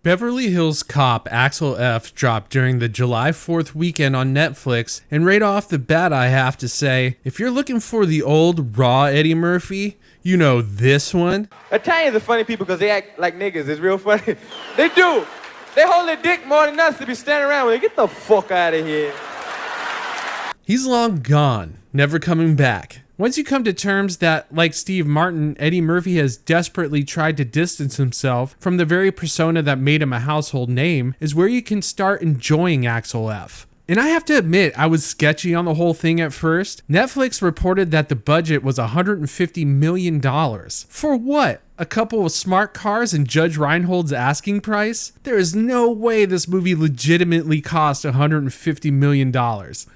Beverly Hills Cop Axel F dropped during the July 4th weekend on Netflix, and right off the bat I have to say, if you're looking for the old raw Eddie Murphy, you know this one. Italians are funny people because they act like niggas. It's real funny. They do. They hold their dick more than us to be standing around with it. Get the fuck out of here. He's long gone, never coming back. Once you come to terms that, like Steve Martin, Eddie Murphy has desperately tried to distance himself from the very persona that made him a household name, is where you can start enjoying Axel F. And I have to admit, I was sketchy on the whole thing at first. Netflix reported that the budget was $150 million. For what? A couple of smart cars and Judge Reinhold's asking price? There is no way this movie legitimately cost $150 million.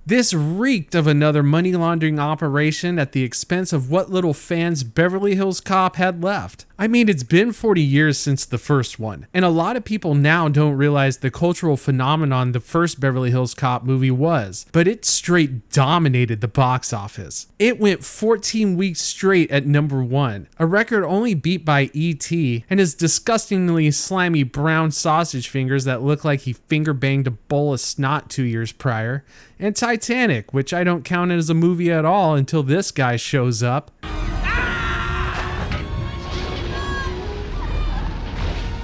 This reeked of another money laundering operation at the expense of what little fans Beverly Hills Cop had left. I mean, it's been 40 years since the first one, and a lot of people now don't realize the cultural phenomenon the first Beverly Hills Cop movie was, but it straight dominated the box office. It went 14 weeks straight at number 1, a record only beat by E.T. and his disgustingly slimy brown sausage fingers that look like he finger banged a bowl of snot 2 years prior, and Titanic, which I don't count as a movie at all until this guy shows up.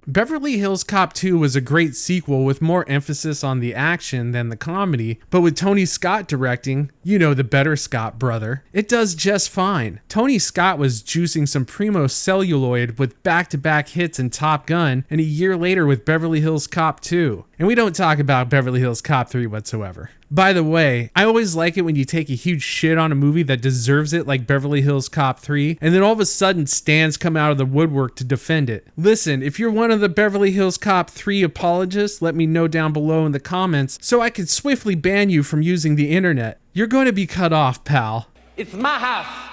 Beverly Hills Cop 2 was a great sequel with more emphasis on the action than the comedy, but with Tony Scott directing, you know, the better Scott brother, it does just fine. Tony Scott was juicing some primo celluloid with back-to-back hits in Top Gun, and a year later with Beverly Hills Cop 2. And we don't talk about Beverly Hills Cop 3 whatsoever. By the way, I always like it when you take a huge shit on a movie that deserves it, like Beverly Hills Cop 3, and then all of a sudden stands come out of the woodwork to defend it. Listen, if you're one of the Beverly Hills Cop 3 apologists, let me know down below in the comments so I can swiftly ban you from using the internet. You're going to be cut off, pal. It's my house.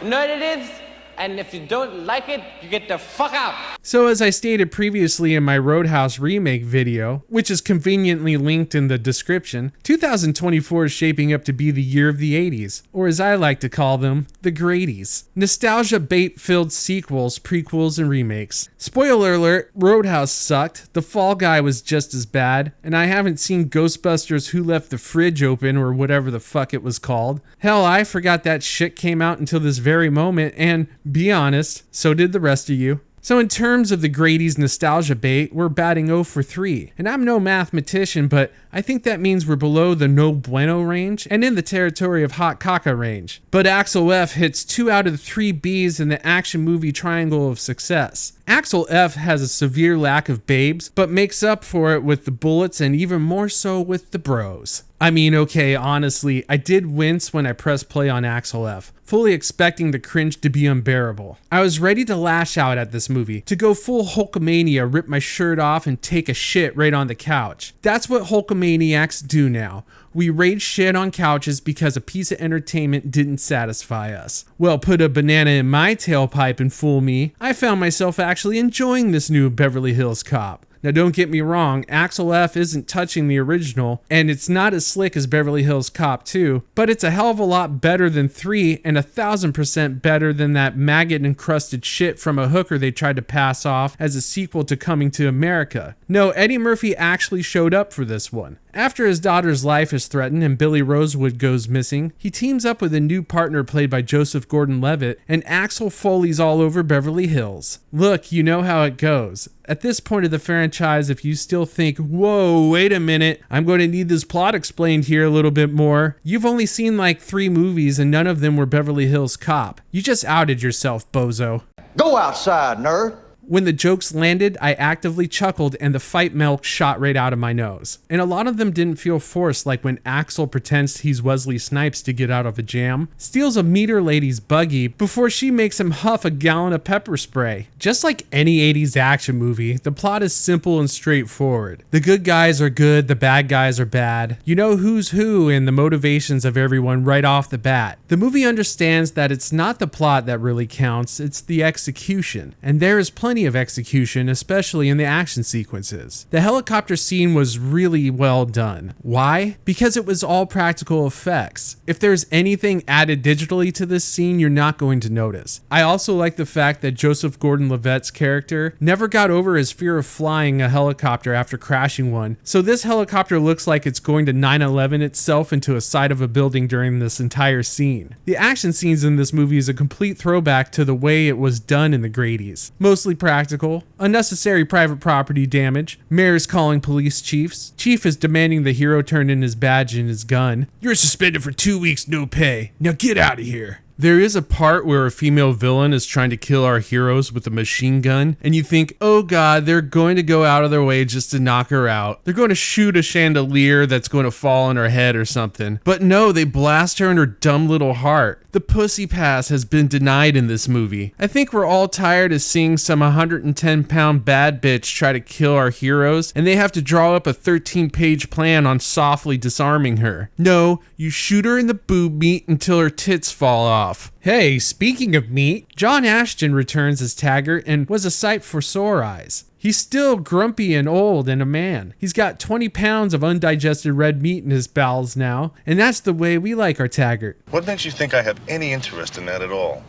You know what it is? And if you don't like it, you get the fuck out. So as I stated previously in my Roadhouse remake video, which is conveniently linked in the description, 2024 is shaping up to be the year of the 80s, or as I like to call them, the Grady's. Nostalgia bait-filled sequels, prequels, and remakes. Spoiler alert, Roadhouse sucked, The Fall Guy was just as bad, and I haven't seen Ghostbusters Who Left the Fridge Open or whatever the fuck it was called. Hell, I forgot that shit came out until this very moment, and be honest, so did the rest of you. So in terms of the Grady's nostalgia bait, we're batting 0 for 3. And I'm no mathematician, but I think that means we're below the no bueno range and in the territory of hot caca range. But Axel F hits 2 out of the 3 B's in the action movie triangle of success. Axel F has a severe lack of babes, but makes up for it with the bullets and even more so with the bros. I mean, okay, honestly, I did wince when I pressed play on Axel F, fully expecting the cringe to be unbearable. I was ready to lash out at this movie, to go full Hulkamania, rip my shirt off and take a shit right on the couch. That's what Hulkamaniacs do now. We rage shit on couches because a piece of entertainment didn't satisfy us. Well, put a banana in my tailpipe and fool me, I found myself actually enjoying this new Beverly Hills Cop. Now don't get me wrong, Axel F isn't touching the original, and it's not as slick as Beverly Hills Cop 2, but it's a hell of a lot better than 3 and 1,000% better than that maggot-encrusted shit from a hooker they tried to pass off as a sequel to Coming to America. No, Eddie Murphy actually showed up for this one. After his daughter's life is threatened and Billy Rosewood goes missing, he teams up with a new partner played by Joseph Gordon-Levitt, and Axel Foley's all over Beverly Hills. Look, you know how it goes. At this point of the franchise, if you still think, whoa, wait a minute, I'm going to need this plot explained here a little bit more, you've only seen like 3 movies and none of them were Beverly Hills Cop. You just outed yourself, bozo. Go outside, nerd. When the jokes landed, I actively chuckled and the fight milk shot right out of my nose. And a lot of them didn't feel forced, like when Axel pretends he's Wesley Snipes to get out of a jam, steals a meter lady's buggy before she makes him huff a gallon of pepper spray. Just like any 80s action movie, the plot is simple and straightforward. The good guys are good, the bad guys are bad. You know who's who and the motivations of everyone right off the bat. The movie understands that it's not the plot that really counts, it's the execution. And there is plenty plenty of execution, especially in the action sequences. The helicopter scene was really well done. Why? Because it was all practical effects. If there's anything added digitally to this scene, you're not going to notice. I also like the fact that Joseph Gordon-Levitt's character never got over his fear of flying a helicopter after crashing one, so this helicopter looks like it's going to 9/11 itself into a side of a building during this entire scene. The action scenes in this movie is a complete throwback to the way it was done in the Grady's. Mostly practical, unnecessary private property damage, mayors calling police chiefs, chief is demanding the hero turn in his badge and his gun. You're suspended for 2 weeks, no pay. Now get out of here. There is a part where a female villain is trying to kill our heroes with a machine gun, and you think, oh god, they're going to go out of their way just to knock her out. They're going to shoot a chandelier that's going to fall on her head or something. But no, they blast her in her dumb little heart. The pussy pass has been denied in this movie. I think we're all tired of seeing some 110-pound bad bitch try to kill our heroes, and they have to draw up a 13-page plan on softly disarming her. No, you shoot her in the boob meat until her tits fall off. Hey, speaking of meat, John Ashton returns as Taggart and was a sight for sore eyes. He's still grumpy and old and a man. He's got 20 pounds of undigested red meat in his bowels now, and that's the way we like our Taggart. What makes you think I have any interest in that at all?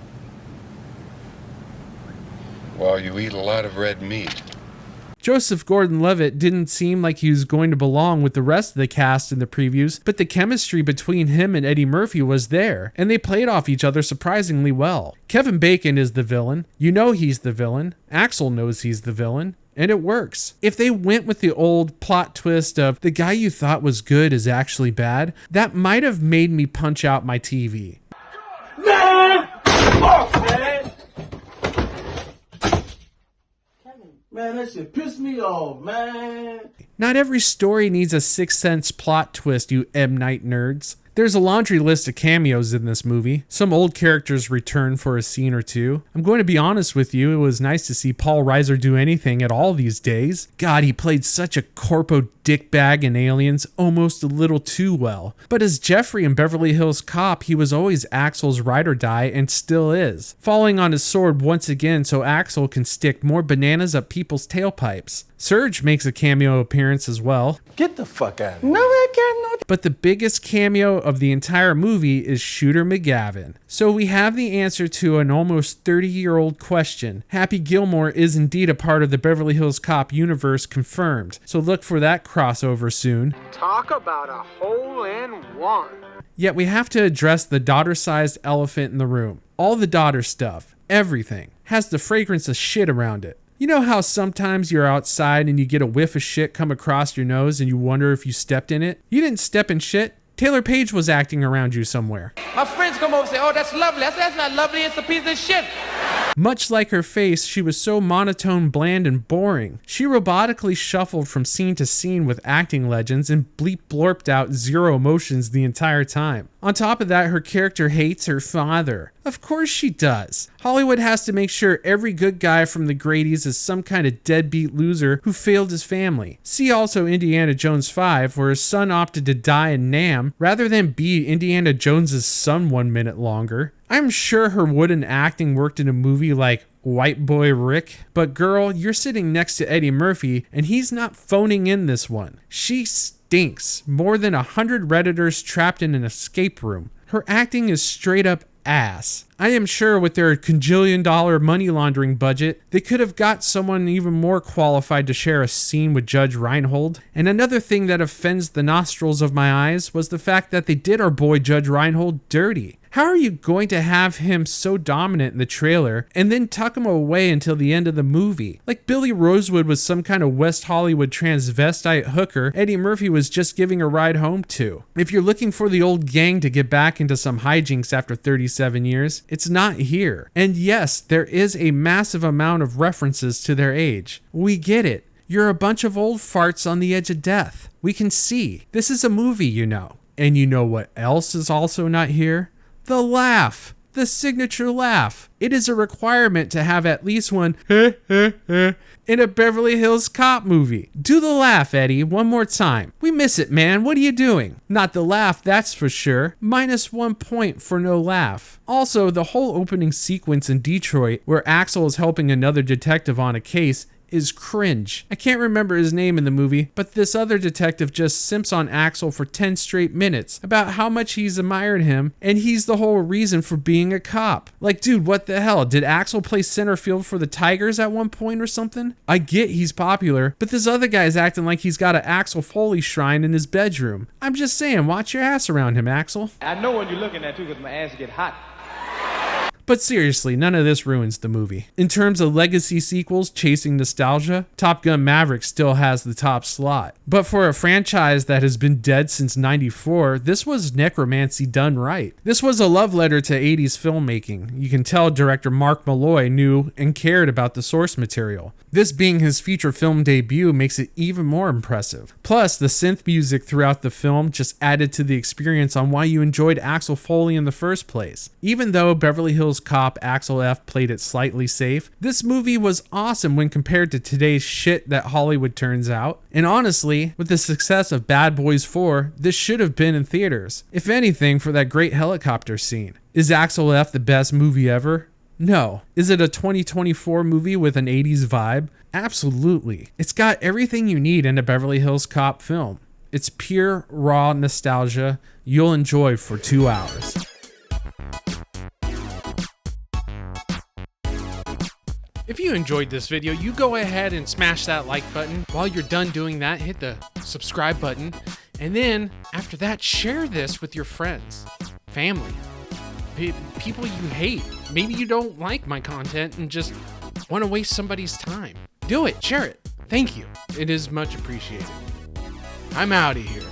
Well, you eat a lot of red meat. Joseph Gordon-Levitt didn't seem like he was going to belong with the rest of the cast in the previews, but the chemistry between him and Eddie Murphy was there, and they played off each other surprisingly well. Kevin Bacon is the villain. You know he's the villain. Axel knows he's the villain. And it works. If they went with the old plot twist of the guy you thought was good is actually bad, that might have made me punch out my TV. Man! Fuck, man! Man, that shit pissed me off, man. Not every story needs a Sixth Sense plot twist, you M. Night nerds. There's a laundry list of cameos in this movie. Some old characters return for a scene or two. I'm going to be honest with you, it was nice to see Paul Reiser do anything at all these days. God, he played such a corpo dickbag in Aliens, almost a little too well. But as Jeffrey in Beverly Hills Cop, he was always Axel's ride or die and still is. Falling on his sword once again so Axel can stick more bananas up people's tailpipes. Surge makes a cameo appearance as well. Get the fuck out of here. No, I can't. But the biggest cameo of the entire movie is Shooter McGavin. So we have the answer to an almost 30-year-old question. Happy Gilmore is indeed a part of the Beverly Hills Cop universe confirmed. So look for that crossover soon. Talk about a hole-in-one. Yet we have to address the daughter-sized elephant in the room. All the daughter stuff, everything, has the fragrance of shit around it. You know how sometimes you're outside and you get a whiff of shit come across your nose and you wonder if you stepped in it? You didn't step in shit. Taylour Paige was acting around you somewhere. My friends come over and say, oh, that's lovely. I said, that's not lovely, it's a piece of shit. Much like her face, she was so monotone, bland, and boring. She robotically shuffled from scene to scene with acting legends and bleep-blorped out zero emotions the entire time. On top of that, her character hates her father. Of course she does. Hollywood has to make sure every good guy from the Grady's is some kind of deadbeat loser who failed his family. See also Indiana Jones 5, where his son opted to die in Nam rather than be Indiana Jones's son 1 minute longer. I'm sure her wooden acting worked in a movie like White Boy Rick, but girl, you're sitting next to Eddie Murphy and he's not phoning in this one. She stinks. More than 100 Redditors trapped in an escape room. Her acting is straight up ass. I am sure with their $1 money laundering budget, they could have got someone even more qualified to share a scene with Judge Reinhold. And another thing that offends the nostrils of my eyes was the fact that they did our boy Judge Reinhold dirty. How are you going to have him so dominant in the trailer and then tuck him away until the end of the movie? Like Billy Rosewood was some kind of West Hollywood transvestite hooker Eddie Murphy was just giving a ride home to. If you're looking for the old gang to get back into some hijinks after 37 years, it's not here. And yes, there is a massive amount of references to their age. We get it. You're a bunch of old farts on the edge of death. We can see. This is a movie, you know. And you know what else is also not here? The laugh. The signature laugh. It is a requirement to have at least one in a Beverly Hills Cop movie. Do the laugh, Eddie, one more time. We miss it, man. What are you doing? Not the laugh, that's for sure. -1 point for no laugh. Also, the whole opening sequence in Detroit where Axel is helping another detective on a case is cringe. I can't remember his name in the movie, but this other detective just simps on Axel for 10 straight minutes about how much he's admired him, and he's the whole reason for being a cop. Like, dude, what the hell? Did Axel play center field for the Tigers at one point or something? I get he's popular, but this other guy's acting like he's got an Axel Foley shrine in his bedroom. I'm just saying, watch your ass around him, Axel. I know what you're looking at too, because my ass get hot. But seriously, none of this ruins the movie. In terms of legacy sequels chasing nostalgia, Top Gun Maverick still has the top slot. But for a franchise that has been dead since '94, this was necromancy done right. This was a love letter to 80s filmmaking. You can tell director Mark Malloy knew and cared about the source material. This being his feature film debut makes it even more impressive. Plus, the synth music throughout the film just added to the experience on why you enjoyed Axel Foley in the first place. Even though Beverly Hills Cop Axel F played it slightly safe, this movie was awesome when compared to today's shit that Hollywood turns out. And honestly, with the success of Bad Boys 4, this should have been in theaters. If anything, for that great helicopter scene. Is Axel F the best movie ever? No. Is it a 2024 movie with an 80s vibe? Absolutely. It's got everything you need in a Beverly Hills Cop film. It's pure, raw nostalgia you'll enjoy for 2 hours. If you enjoyed this video, you go ahead and smash that like button. While you're done doing that, hit the subscribe button. And then, after that, share this with your friends, family, people you hate. Maybe you don't like my content and just want to waste somebody's time. Do it, share it. Thank you. It is much appreciated. I'm out of here.